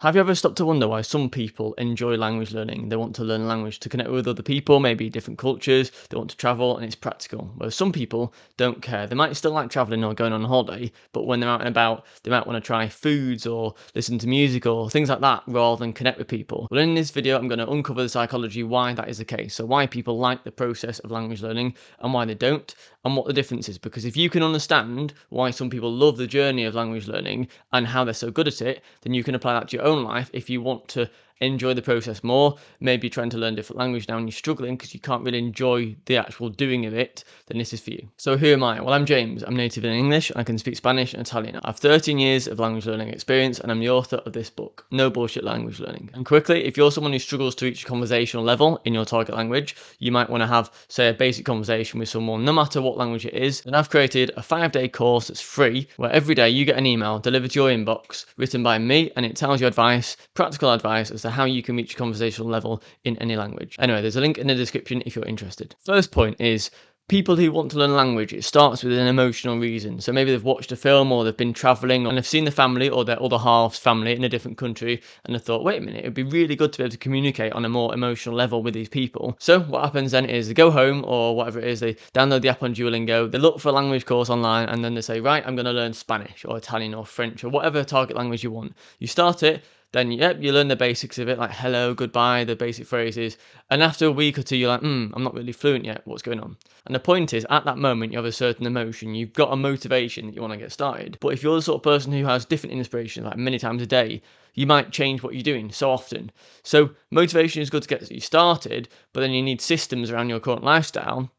Have you ever stopped to wonder why some people enjoy language learning? They want to learn a language to connect with other people, maybe different cultures, they want to travel, and it's practical. Whereas some people don't care. They might still like traveling or going on holiday, but when they're out and about, they might want to try foods or listen to music or things like that rather than connect with people. Well, in this video, I'm going to uncover the psychology why that is the case. So, why people like the process of language learning and why they don't, and what the difference is. Because if you can understand why some people love the journey of language learning and how they're so good at it, then you can apply that to your own life if you want to enjoy the process more. Maybe you're trying to learn different language now and you're struggling because you can't really enjoy the actual doing of it, then this is for you. So who am I? Well, I'm James. I'm native in English. I can speak Spanish and Italian. I have 13 years of language learning experience and I'm the author of this book, No Bullshit Language Learning. And quickly, if you're someone who struggles to reach a conversational level in your target language, you might want to have, say, a basic conversation with someone, no matter what language it is. And I've created a 5-day course that's free where every day you get an email delivered to your inbox written by me and it tells you advice, practical advice as to how you can reach a conversational level in any language. Anyway, there's a link in the description if you're interested. First point is people who want to learn a language, it starts with an emotional reason. So maybe they've watched a film or they've been traveling and they've seen the family or their other half's family in a different country and they thought, wait a minute, it'd be really good to be able to communicate on a more emotional level with these people. So what happens then is they go home or whatever it is, they download the app on Duolingo, they look for a language course online and then they say, right, I'm going to learn Spanish or Italian or French or whatever target language you want. You start it, then you learn the basics of it, like hello, goodbye, the basic phrases. And after a week or two, you're like, I'm not really fluent yet. What's going on? And the point is, at that moment, you have a certain emotion. You've got a motivation that you want to get started. But if you're the sort of person who has different inspirations, like many times a day, you might change what you're doing so often. So motivation is good to get you started, but then you need systems around your current lifestyle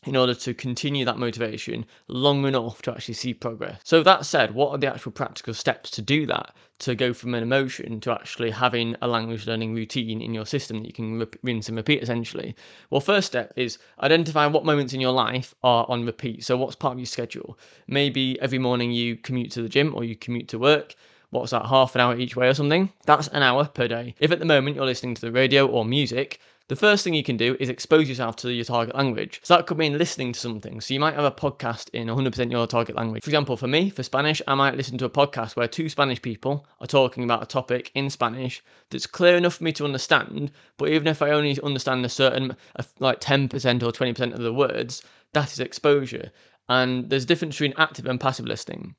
in order to continue that motivation long enough to actually see progress. So that said, what are the actual practical steps to do that, to go from an emotion to actually having a language learning routine in your system that you can rinse and repeat essentially? Well, first step is identify what moments in your life are on repeat. So what's part of your schedule? Maybe every morning you commute to the gym or you commute to work. What's that, half an hour each way or something? That's an hour per day. If at the moment you're listening to the radio or music, the first thing you can do is expose yourself to your target language. So that could mean listening to something. So you might have a podcast in 100% your target language. For example, for me, for Spanish, I might listen to a podcast where two Spanish people are talking about a topic in Spanish that's clear enough for me to understand. But even if I only understand a certain, like 10% or 20% of the words, that is exposure. And there's a difference between active and passive listening.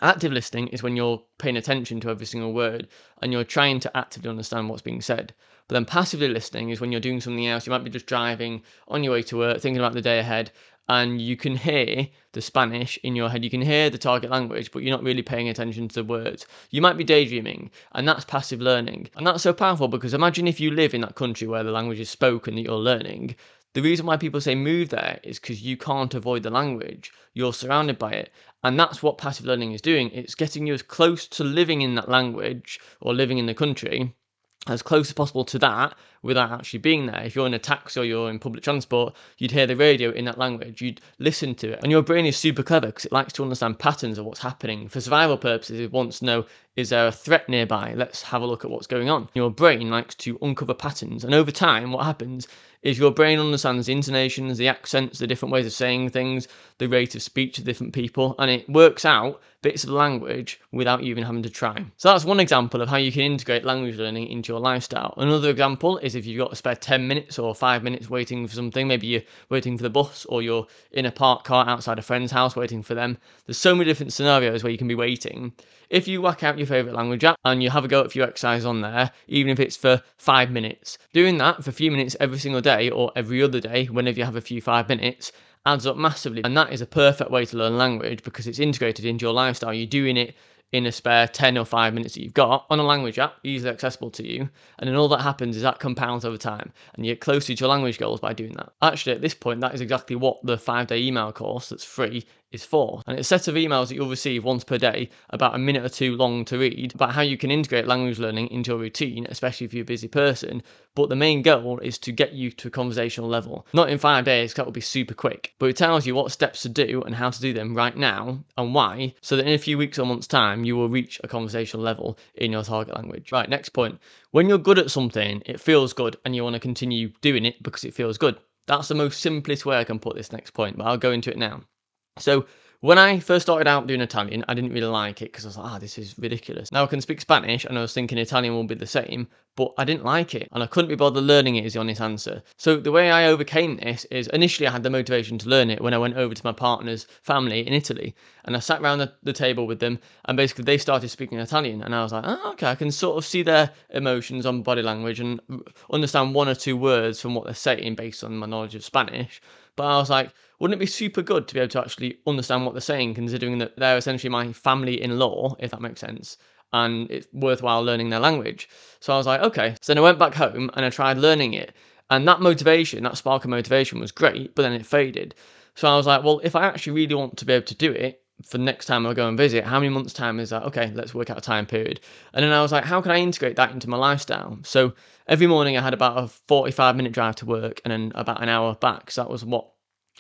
Active listening is when you're paying attention to every single word and you're trying to actively understand what's being said. But then passively listening is when you're doing something else. You might be just driving on your way to work, thinking about the day ahead, and you can hear the Spanish in your head. You can hear the target language, but you're not really paying attention to the words. You might be daydreaming, and that's passive learning. And that's so powerful because imagine if you live in that country where the language is spoken that you're learning. The reason why people say move there is because you can't avoid the language. You're surrounded by it. And that's what passive learning is doing. It's getting you as close to living in that language or living in the country as close as possible to that without actually being there. If you're in a taxi or you're in public transport, you'd hear the radio in that language, you'd listen to it. And your brain is super clever because it likes to understand patterns of what's happening. For survival purposes, it wants to know, is there a threat nearby? Let's have a look at what's going on. Your brain likes to uncover patterns. And over time, what happens is your brain understands the intonations, the accents, the different ways of saying things, the rate of speech of different people, and it works out bits of the language without you even having to try. So that's one example of how you can integrate language learning into your lifestyle. Another example is if you've got to spare 10 minutes or 5 minutes waiting for something, maybe you're waiting for the bus or you're in a parked car outside a friend's house waiting for them. There's so many different scenarios where you can be waiting. If you whack out your favourite language app and you have a go at a few exercises on there, even if it's for 5 minutes, doing that for a few minutes every single day or every other day, whenever you have a few 5 minutes, adds up massively. And that is a perfect way to learn language because it's integrated into your lifestyle. You're doing it in a spare 10 or 5 minutes that you've got on a language app, easily accessible to you. And then all that happens is that compounds over time and you get closer to your language goals by doing that. Actually, at this point, that is exactly what the 5-day email course that's free is for. And it's a set of emails that you'll receive once per day, about a minute or two long to read, about how you can integrate language learning into your routine, especially if you're a busy person. But the main goal is to get you to a conversational level. Not in 5 days, that will be super quick. But it tells you what steps to do and how to do them right now and why, so that in a few weeks or months' time, you will reach a conversational level in your target language. Right, next point. When you're good at something, it feels good and you want to continue doing it because it feels good. That's the most simplest way I can put this next point, but I'll go into it now. So When I first started out doing Italian, I didn't really like it because I was like, this is ridiculous. Now I can speak Spanish and I was thinking Italian will be the same, but I didn't like it and I couldn't be bothered learning it is the honest answer. So the way I overcame this is initially I had the motivation to learn it when I went over to my partner's family in Italy and I sat around the table with them and basically they started speaking Italian and I was like, okay, I can sort of see their emotions on body language and understand one or two words from what they're saying based on my knowledge of Spanish. But I was like, wouldn't it be super good to be able to actually understand what they're saying, considering that they're essentially my family in law, if that makes sense, and it's worthwhile learning their language. So I was like, okay. So then I went back home and I tried learning it. And that motivation, that spark of motivation was great, but then it faded. So I was like, well, if I actually really want to be able to do it for the next time I go and visit, how many months' time is that? Okay, let's work out a time period. And then I was like, how can I integrate that into my lifestyle? So every morning I had about a 45-minute drive to work and then about an hour back. So that was what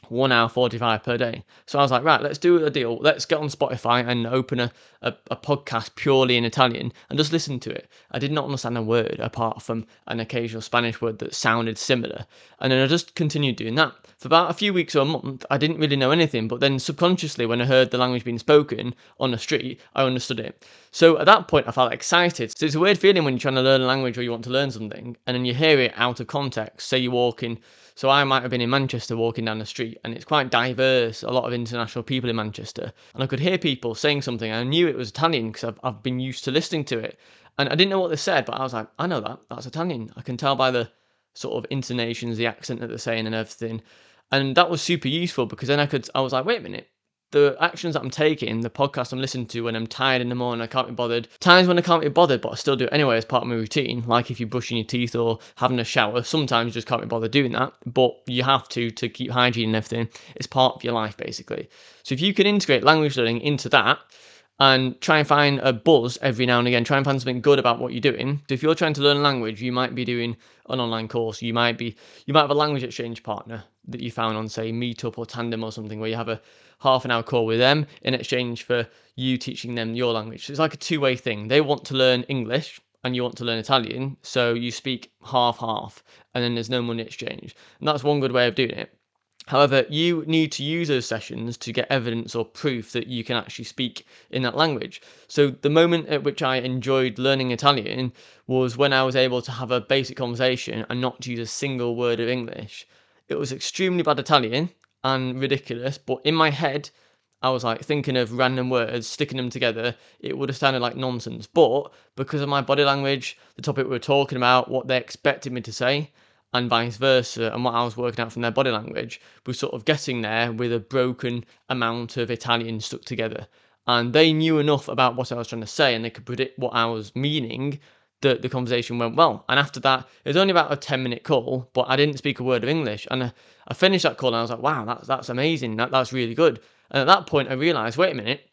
1 hour 45 per day. So I was like, right, let's do a deal. Let's get on Spotify and open a podcast purely in Italian and just listen to it. I did not understand a word apart from an occasional Spanish word that sounded similar. And then I just continued doing that. For about a few weeks or a month, I didn't really know anything, but then subconsciously, when I heard the language being spoken on the street, I understood it. So at that point, I felt excited. So it's a weird feeling when you're trying to learn a language or you want to learn something, and then you hear it out of context. Say you're walking. So I might have been in Manchester walking down the street, and it's quite diverse, a lot of international people in Manchester. And I could hear people saying something, and I knew it was Italian because I've been used to listening to it. And I didn't know what they said, but I was like, I know that. That's Italian. I can tell by the sort of intonations, the accent that they're saying and everything. And that was super useful because then I was like, wait a minute, the actions that I'm taking, the podcast I'm listening to when I'm tired in the morning, I can't be bothered. Times when I can't be bothered, but I still do it anyway as part of my routine. Like if you're brushing your teeth or having a shower, sometimes you just can't be bothered doing that, but you have to keep hygiene and everything. It's part of your life basically. So if you can integrate language learning into that, and try and find a buzz every now and again. Try and find something good about what you're doing. So if you're trying to learn a language, you might be doing an online course. You might have a language exchange partner that you found on, say, Meetup or Tandem or something, where you have a half an hour call with them in exchange for you teaching them your language. So it's like a two-way thing. They want to learn English and you want to learn Italian, so you speak half, and then there's no money exchange. And that's one good way of doing it. However, you need to use those sessions to get evidence or proof that you can actually speak in that language. So the moment at which I enjoyed learning Italian was when I was able to have a basic conversation and not use a single word of English. It was extremely bad Italian and ridiculous, but in my head, I was like thinking of random words, sticking them together. It would have sounded like nonsense. But because of my body language, the topic we were talking about, what they expected me to say, and vice versa, and what I was working out from their body language, was sort of getting there with a broken amount of Italian stuck together. And they knew enough about what I was trying to say, and they could predict what I was meaning, that the conversation went well. And after that, it was only about a 10-minute call, but I didn't speak a word of English. And I finished that call and I was like, wow, that's amazing. That's really good. And at that point, I realised, wait a minute,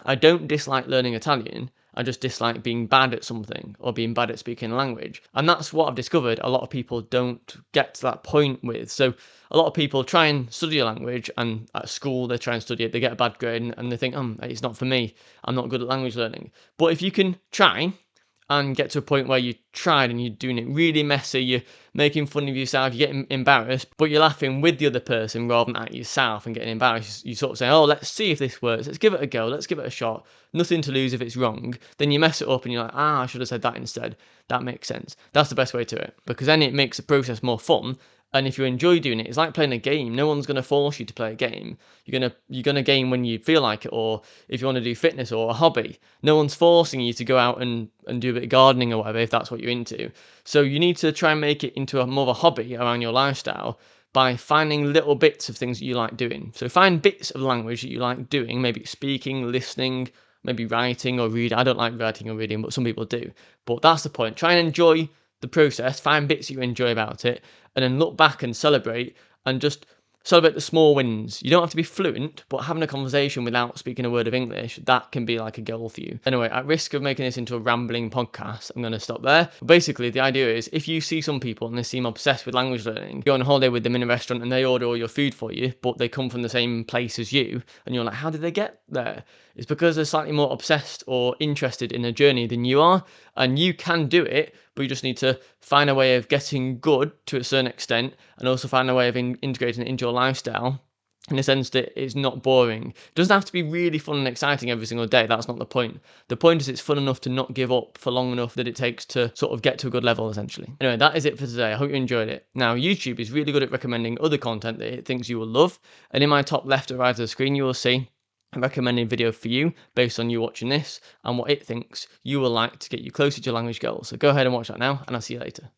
I don't dislike learning Italian. I just dislike being bad at something or being bad at speaking a language. And that's what I've discovered a lot of people don't get to that point with. So a lot of people try and study a language and at school they try and study it, they get a bad grade and they think, it's not for me. I'm not good at language learning. But if you can try and get to a point where you tried and you're doing it really messy, you're making fun of yourself, you're getting embarrassed, but you're laughing with the other person rather than at yourself and getting embarrassed. You sort of say, let's see if this works, let's give it a go, let's give it a shot, nothing to lose if it's wrong. Then you mess it up and you're like, I should have said that instead. That makes sense. That's the best way to it, because then it makes the process more fun. And if you enjoy doing it, it's like playing a game. No one's going to force you to play a game. You're gonna game when you feel like it, or if you want to do fitness or a hobby. No one's forcing you to go out and do a bit of gardening or whatever if that's what you're into. So you need to try and make it into a more of a hobby around your lifestyle by finding little bits of things that you like doing. So find bits of language that you like doing, maybe speaking, listening, maybe writing or reading. I don't like writing or reading, but some people do. But that's the point. Try and enjoy the process, find bits you enjoy about it, and then look back and celebrate and just celebrate the small wins. You don't have to be fluent, but having a conversation without speaking a word of English, that can be like a goal for you. Anyway, at risk of making this into a rambling podcast, I'm going to stop there. But basically, the idea is if you see some people and they seem obsessed with language learning, you go on a holiday with them in a restaurant and they order all your food for you, but they come from the same place as you, and you're like, how did they get there? It's because they're slightly more obsessed or interested in a journey than you are, and you can do it, but you just need to find a way of getting good to a certain extent and also find a way of integrating it into your lifestyle in the sense that it's not boring. It doesn't have to be really fun and exciting every single day. That's not the point. The point is it's fun enough to not give up for long enough that it takes to sort of get to a good level, essentially. Anyway, that is it for today. I hope you enjoyed it. Now, YouTube is really good at recommending other content that it thinks you will love. And in my top left or right of the screen, you will see a recommended video for you based on you watching this and what it thinks you will like to get you closer to your language goals. So go ahead and watch that now, and I'll see you later.